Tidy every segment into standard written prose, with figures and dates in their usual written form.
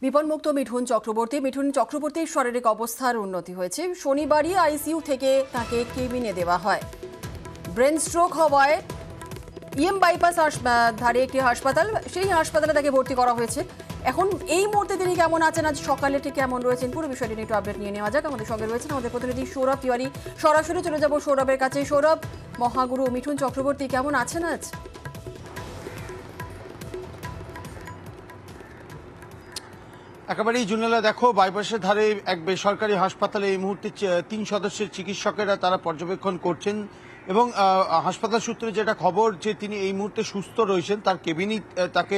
বিপন্মুক্ত মিঠুন চক্রবর্তীর শারীরিক অবস্থার উন্নতি হয়েছে। শনিবারই আইসিইউ থেকে তাকে কেবিনে দেওয়া হয়। ব্রেন স্ট্রোক হওয়ায় ইএম বাইপাস ধারে একটি হাসপাতাল, সেই হাসপাতালে তাকে ভর্তি করা হয়েছে। এখন এই মুহূর্তে তিনি কেমন আছেন, আজ সকালে ঠিক কেমন রয়েছেন, পুরো বিষয়টি নিয়ে একটু আপডেট নিয়ে নেওয়া যাক। আমাদের সঙ্গে রয়েছেন আমাদের প্রতিনিধি সৌরভ তিওয়ারি। সরাসরি চলে যাব সৌরভের কাছে। সৌরভ, মহাগুরু মিঠুন চক্রবর্তী কেমন আছেন আজ? একেবারেই জুনেলা, দেখো বাইপাসের ধারে এক বেসরকারি হাসপাতালে এই মুহূর্তে 3 সদস্যের চিকিৎসকেরা তারা পর্যবেক্ষণ করছেন এবং হাসপাতাল সূত্রে যেটা খবর যে তিনি এই মুহূর্তে সুস্থ রয়েছেন, তার কেবিনেই তাকে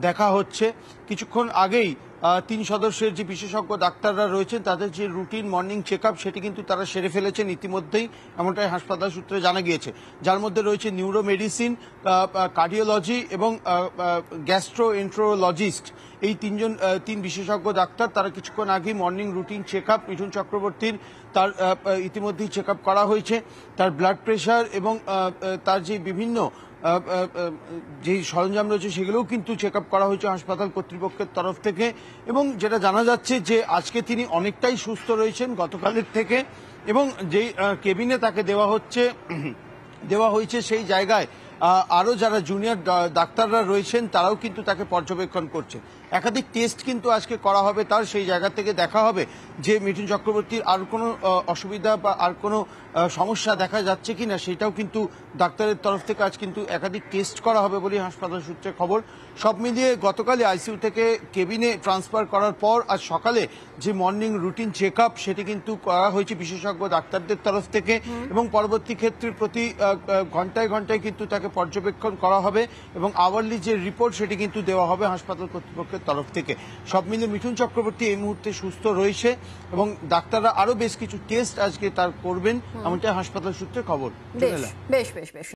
দেখা হচ্ছে। কিছুক্ষণ আগেই 3 সদস্যের যে বিশেষজ্ঞ ডাক্তাররা রয়েছেন তাদের যে রুটিন মর্নিং চেক আপ সেটি কিন্তু তারা সেরে ফেলেছেন ইতিমধ্যেই, এমনটাই হাসপাতাল সূত্রে জানা গিয়েছে। যার মধ্যে রয়েছে নিউরো মেডিসিন, কার্ডিওলজি এবং গ্যাস্ট্রোএন্টারোলজিস্ট। এই তিন বিশেষজ্ঞ ডাক্তার তারা কিছুক্ষণ আগেই morning routine check up Mithun চক্রবর্তীর তার ইতিমধ্যেই চেক আপ করা হয়েছে। তার ব্লাড প্রেশার এবং তার যে বিভিন্ন যে সরঞ্জাম রয়েছে সেগুলোও কিন্তু চেক আপ করা হয়েছে হাসপাতাল কর্তৃপক্ষের তরফ থেকে। এবং যেটা জানা যাচ্ছে যে আজকে তিনি অনেকটাই সুস্থ রয়েছেন গতকালের থেকে, এবং যেই কেবিনে তাকে দেওয়া হয়েছে সেই জায়গায় আরও যারা জুনিয়র ডাক্তাররা রয়েছেন তারাও কিন্তু তাকে পর্যবেক্ষণ করছে। একাধিক টেস্ট কিন্তু আজকে করা হবে তার, সেই জায়গা থেকে দেখা হবে যে মিঠুন চক্রবর্তীর আর কোনো অসুবিধা বা আর কোনো সমস্যা দেখা যাচ্ছে কিনা, সেটাও কিন্তু ডাক্তারের তরফ থেকে আজ কিন্তু একাধিক টেস্ট করা হবে বলে হাসপাতাল সূত্রে খবর। সব মিলিয়ে গতকালে আইসিইউ থেকে কেবিনে ট্রান্সফার করার পর আজ সকালে যে মর্নিং রুটিন চেক আপ সেটি কিন্তু করা হয়েছে বিশেষজ্ঞ ডাক্তারদের তরফ থেকে, এবং পরবর্তী ক্ষেত্রে প্রতি ঘন্টায় ঘন্টায় কিন্তু তাকে পর্যবেক্ষণ করা হবে এবং আওয়ারলি যে রিপোর্ট সেটি কিন্তু দেওয়া হবে হাসপাতাল কর্তৃপক্ষের তরফ থেকে। সব মিলিয়ে মিঠুন চক্রবর্তী এই মুহূর্তে সুস্থ রয়েছে এবং ডাক্তাররা আরো বেশ কিছু টেস্ট আজকে তার করবেন, এমনটাই হাসপাতাল সূত্রে খবর। বেশ বেশ বেশ বেশ।